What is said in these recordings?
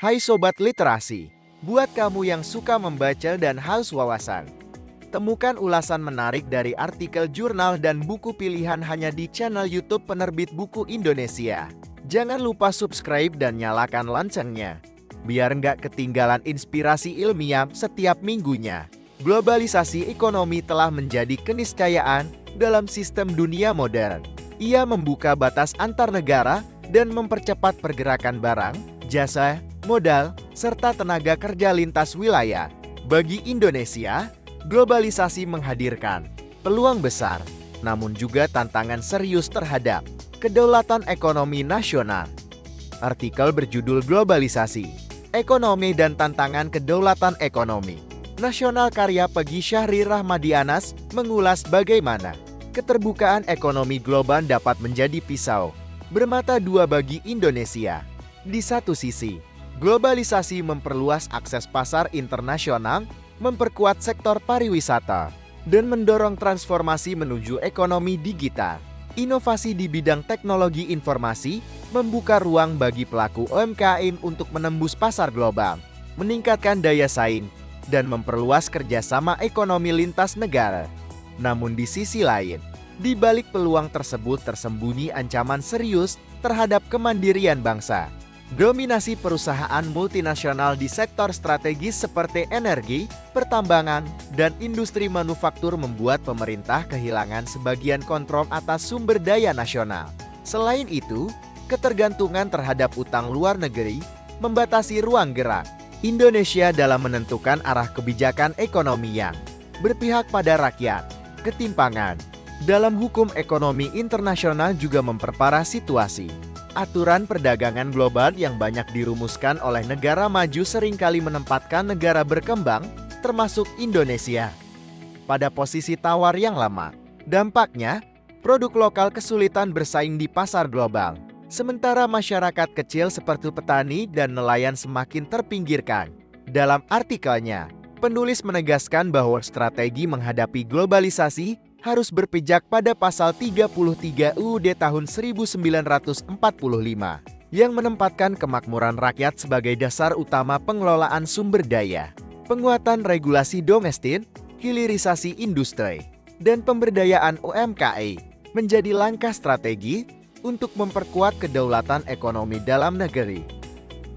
Hai Sobat Literasi, buat kamu yang suka membaca dan haus wawasan, temukan ulasan menarik dari artikel jurnal dan buku pilihan hanya di channel YouTube Penerbit Buku Indonesia. Jangan lupa subscribe dan nyalakan loncengnya, biar nggak ketinggalan inspirasi ilmiah setiap minggunya. Globalisasi ekonomi telah menjadi keniscayaan dalam sistem dunia modern. Ia membuka batas antar negara dan mempercepat pergerakan barang, jasa, modal, serta tenaga kerja lintas wilayah. Bagi Indonesia, globalisasi menghadirkan peluang besar, namun juga tantangan serius terhadap kedaulatan ekonomi nasional. Artikel berjudul Globalisasi, Ekonomi dan Tantangan Kedaulatan Ekonomi Nasional karya Peggy Syahri Rahmadianas mengulas bagaimana keterbukaan ekonomi global dapat menjadi pisau bermata dua bagi Indonesia. Di satu sisi, globalisasi memperluas akses pasar internasional, memperkuat sektor pariwisata, dan mendorong transformasi menuju ekonomi digital. Inovasi di bidang teknologi informasi membuka ruang bagi pelaku UMKM untuk menembus pasar global, meningkatkan daya saing, dan memperluas kerjasama ekonomi lintas negara. Namun di sisi lain, di balik peluang tersebut tersembunyi ancaman serius terhadap kemandirian bangsa. Dominasi perusahaan multinasional di sektor strategis seperti energi, pertambangan, dan industri manufaktur membuat pemerintah kehilangan sebagian kontrol atas sumber daya nasional. Selain itu, ketergantungan terhadap utang luar negeri membatasi ruang gerak Indonesia dalam menentukan arah kebijakan ekonomi yang berpihak pada rakyat. Ketimpangan dalam hukum ekonomi internasional juga memperparah situasi. Aturan perdagangan global yang banyak dirumuskan oleh negara maju seringkali menempatkan negara berkembang, termasuk Indonesia, pada posisi tawar yang lama. Dampaknya, produk lokal kesulitan bersaing di pasar global. Sementara masyarakat kecil seperti petani dan nelayan semakin terpinggirkan. Dalam artikelnya, penulis menegaskan bahwa strategi menghadapi globalisasi harus berpijak pada pasal 33 UUD tahun 1945 yang menempatkan kemakmuran rakyat sebagai dasar utama pengelolaan sumber daya, penguatan regulasi domestik, hilirisasi industri, dan pemberdayaan UMKM menjadi langkah strategi untuk memperkuat kedaulatan ekonomi dalam negeri.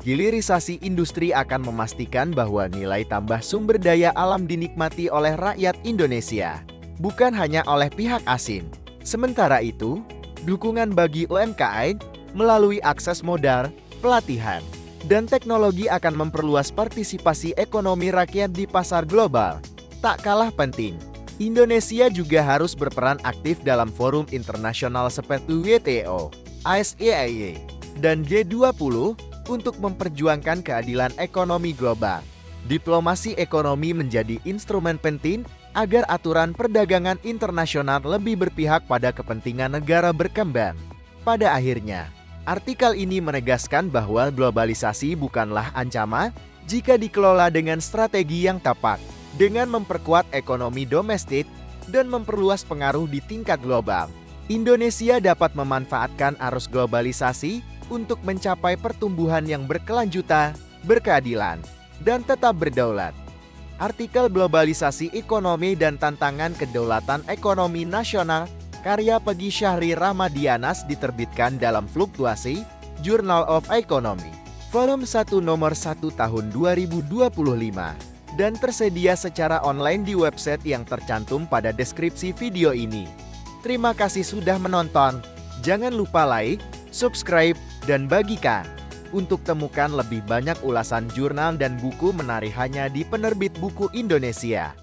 Hilirisasi industri akan memastikan bahwa nilai tambah sumber daya alam dinikmati oleh rakyat Indonesia, bukan hanya oleh pihak asing. Sementara itu, dukungan bagi UMKM melalui akses modal, pelatihan, dan teknologi akan memperluas partisipasi ekonomi rakyat di pasar global. Tak kalah penting, Indonesia juga harus berperan aktif dalam forum internasional seperti WTO, ASEAN, dan G20 untuk memperjuangkan keadilan ekonomi global. Diplomasi ekonomi menjadi instrumen penting agar aturan perdagangan internasional lebih berpihak pada kepentingan negara berkembang. Pada akhirnya, artikel ini menegaskan bahwa globalisasi bukanlah ancaman jika dikelola dengan strategi yang tepat. Dengan memperkuat ekonomi domestik dan memperluas pengaruh di tingkat global, Indonesia dapat memanfaatkan arus globalisasi untuk mencapai pertumbuhan yang berkelanjutan, berkeadilan, dan tetap berdaulat. Artikel Globalisasi Ekonomi dan Tantangan Kedaulatan Ekonomi Nasional karya Peggy Syahri Rahmadianas diterbitkan dalam Fluktuasi, Journal of Economy, volume 1 nomor 1 tahun 2025. Dan tersedia secara online di website yang tercantum pada deskripsi video ini. Terima kasih sudah menonton. Jangan lupa like, subscribe, dan bagikan. Untuk temukan lebih banyak ulasan jurnal dan buku menarik hanya di Penerbit Buku Indonesia.